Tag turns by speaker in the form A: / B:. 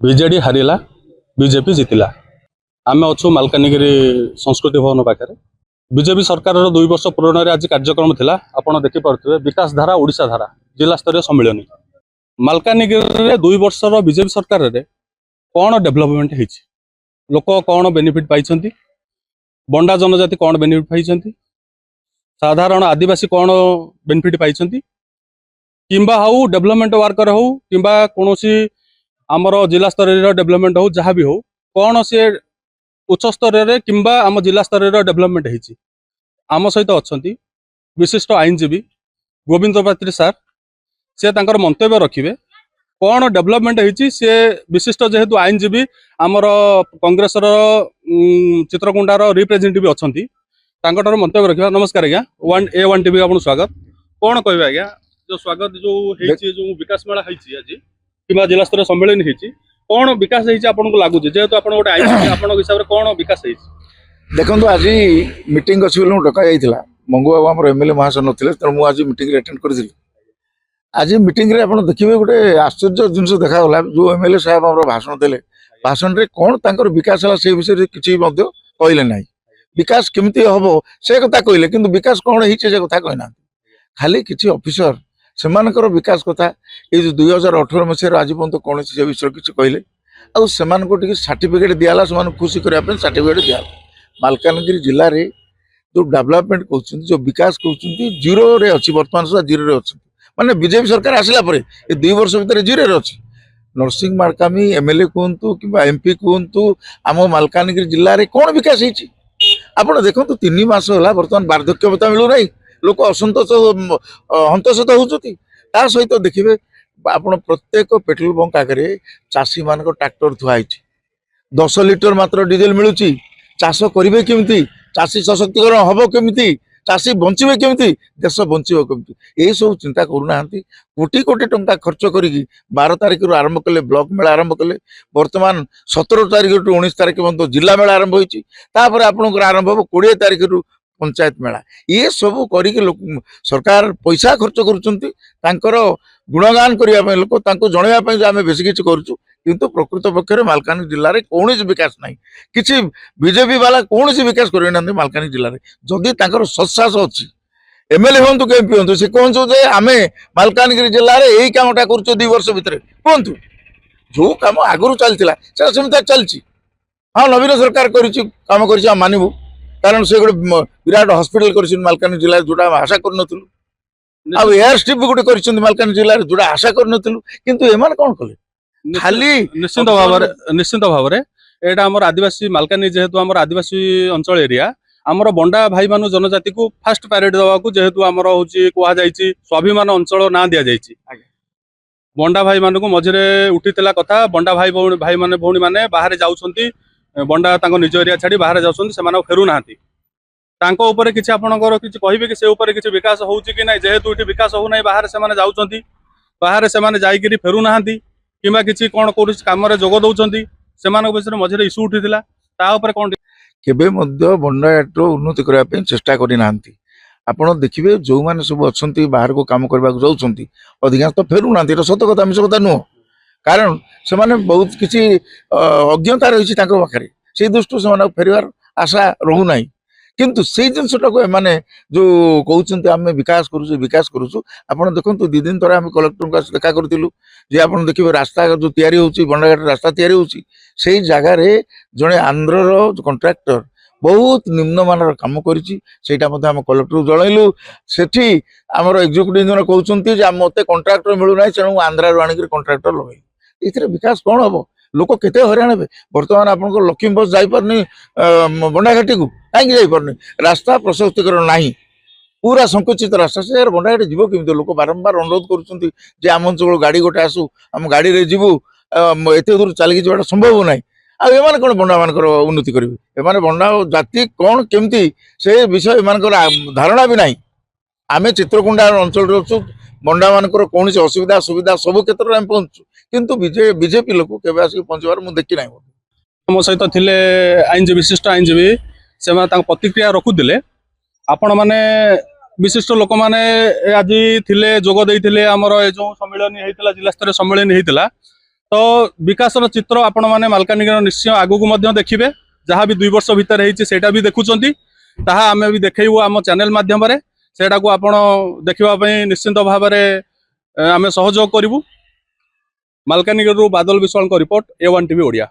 A: विजेडी हारिला BJP जितिला। आम अच्छु मालकानगिरी संस्कृति भवन पाखे बीजेपी सरकार 2 वर्ष पूरण आज कार्यक्रम थिला। आपण देखि पारुथिबे विकास धारा ओडिशा धारा जिला स्तरीय सम्मेलन मालकानगिरी 2 वर्ष बीजेपी सरकार रे कौन डेवलपमेंट होती, लोक कौन बेनिफिट पाई, बंडा जनजाति कौन बेनिफिट पाई, साधारण आदिवासी कौन बेनिफिट पाई, किंबा हाउ डेवलपमेंट वर्कर हो किंबा कोनोसी आमर जिला स्तर डेवलपमेंट हो जहाँ भी हो कौन सी उच्च स्तर किंबा आम जिला स्तर डेवलपमेंट होती। आम सहित अच्छा विशिष्ट आईनजीवी गोविंद पात्री सार से तांकर मंतव्य रखिए कौन डेवलपमेंट होती। सी विशिष्ट जेहेतु आईनजीवी आमर कांग्रेस चित्रकुंडार रिप्रेजेंटेटिव अच्छा मंतव्य रखा। नमस्कार आज्ञा A1 टीवी आपको स्वागत। कौन कहे आज्ञा जो स्वागत जो विकास मेला आज कि जिला स्तर सम्मेलन होती कौन विकास आपको लगुच जेहेतु आप गोटे आप हिसाब से कौन विकास
B: देखो आज मीटिंग अच्छी डका जाइए मंगू बाबू आम एमएलए महाशय नथिले तेणु मुझे आज मीटिंग अटेंड करी। आज मीटिंग रे आप देखिए गोटे आश्चर्य जिनस देखागला जो एमएलए साहब आम भाषण देले भाषण रे कौन तांकर विकास है से विषय किसी कहले ना विकास केमती हम से कथा कहले कि विकास कौन है कथा कहना खाली किसी ऑफिसर से विकास कथा ये 2018 मसीह आज पर्यटन कौन से विषय किसी कहले आगे सर्टिफिकेट दिहला से खुशी करने सर्टिफिकेट दिहला। मालकानगिरी जिले में जो डेवलपमेंट कहते जो विकास कहते जीरो रे अच्छी बर्तमान सुधा जीरो रे अच्छी माने बीजेपी सरकार आसला ये 2 वर्ष भितर जीरो रे अच्छी। नरसिंह मार्कामी एमएलए कहतु कि एमपी कहतु आम मालकानगिरी जिले में कौन विकास होती आप देखो 3 मास है बर्तमान वार्धक्य भत्ता मिलूना लोक असंतोष हंतसत होती। सहित देखिए आप प्रत्येक पेट्रोल पंप आगे चाषी मान ट्रैक्टर थुआई 10 लिटर मात्र डीजेल मिलूँ चाष करेंगे केमती चाषी सशक्तिकरण हम केमती चाषी बचे केमती देश बचो केमती यही सब चिंता करूना कोटी कोटी टंका खर्च करी 12 तारिख आरंभ कले ब्लॉक मेला आरंभ कले वर्तमान 17 तारिख 19 तारिख पर्यटन जिला मेला आरंभ होती आपंकर आरंभ हम 20 तारिख पंचायत मेला ये सब कर सरकार पैसा खर्च कर गुणगान करने लोक जनवाई आम बेस किसी करूँ किंतु प्रकृत पक्ष में मालकानगिरी जिले में कौन विकास ना कि बीजेपी वाला कौन विकास करना मालकानगिरी जिले में जदि सत्साहस अच्छी एमएलए हूँ कि एमपी हूँ सी कहूँ आम मालकानगिरी जिले में यही कामटा कर 2 वर्ष भितर कहतु जो कम आगु चलता सेमती चलती। हाँ नवीन सरकार काम कर मानवु कारण से गोटे विराट हॉस्पिटल कर मालकानगिरी जिले जोटा आशा करूँ एयर स्ट्रिप भी गोटे कर मालकानगिरी जिले में जोटा आशा करूँ किंतु एम कौन कले खाली
A: निश्चिंत भाव में आमर आदिवासी मालकानगिरी जेहेतु आमर आदिवासी अंचल एरिया आमर बंडा भाई मान जनजाति को फास्ट प्रायोरिटी दवा जेहेतु आमर हूँ कहुई स्वाभिमान अंचल ना दि जाए बंडा भाई मान को मझे उठी कथा बंडा भाई माने भौणी माने बाहर जाउछंती बंडा निज एरिया छाड़ी बाहर जाऊँ फेरू ना किसी आपंकर किसी कहे कि से किसी विकास हो ना जेहेतु ये विकास हो ना बाहर से जाऊँच बाहर से जाकि फेरू ना कि किसी कौन कौन कम जोग दौरान से विषय मझे इश्यू उठी कौन
B: केबे बंडाघाट उन्नति करने चेष्टा करना आप देखिए जो मैंने सब अच्छा बाहर को कम करने जाऊँच अधिकांश तो फेरू ना सत कथा मिश कथा नुह कारण से बहुत किसी अज्ञता रही पाखे से दृष्टि से फेरवार आशा रोना किंतु से जिनटा को मैंने जो कहते आम विकास करुचु आप देखो 2 दिन तक आम कलेक्टर को देखा करूँ जे आप देखिए रास्ता जो तैयारी होची बंडाघाट रास्ता तैयारी होची से जगार जड़े आंध्रर कंट्राक्टर बहुत निम्नमान काम करम कलेक्टर जनइलु से आमर एक्जिक्यूटिव जन कहते मत कंट्राक्टर मिलूना तेणु आंध्र आणिक कंट्राक्टर लगे ये विकास कौन हम लोक केते हराण हे बर्तमान आप लक्ष्मी बस जापारनी बंडाघाटी को कहीं जापारनी रास्ता प्रशस्तीकरण ना पूरा संकुचित रास्ता से बंडाघाटी जीव केमी लोक बारंबार अनुरोध कर आम अंचल गाड़ी गोटे आसू आम गाड़ी रे जीवु एत दूर चलिए जावाटा संभव ना आने कौन बंडा मान उन्नति करेंगे एम बंडा जाति कौन केमती से विषय एम धारणा भी ना आम चित्रकुंडा अंचल अच्छु बंडा मान कौन असुविधा सुविधा सब क्षेत्र में पहुंचु किंतु बीजेपी लोक के पहुंचबार मुझे देखी ना
A: मो सहित थे आईनजीवी विशिष्ट आईनजीवी से प्रतिक्रिया रखुले आपण मैंने विशिष्ट लोक मैंने आज थे जोग देते आमर जो सम्मेलन होता जिला स्तर सम्मेलन होता तो विकासर चित्र आपण मैंने मालकानगिरी निश्चय आगू देखिए जहाँ भी 2 वर्ष भितर होता भी देखुं ताहा आमे भी देखू आम चैनल माध्यम सेटा को आपण देखापी निश्चिंत भाव में आम सहयोग करूँ। मालकानगिरी बादल Vishwal report A1 TV Odia.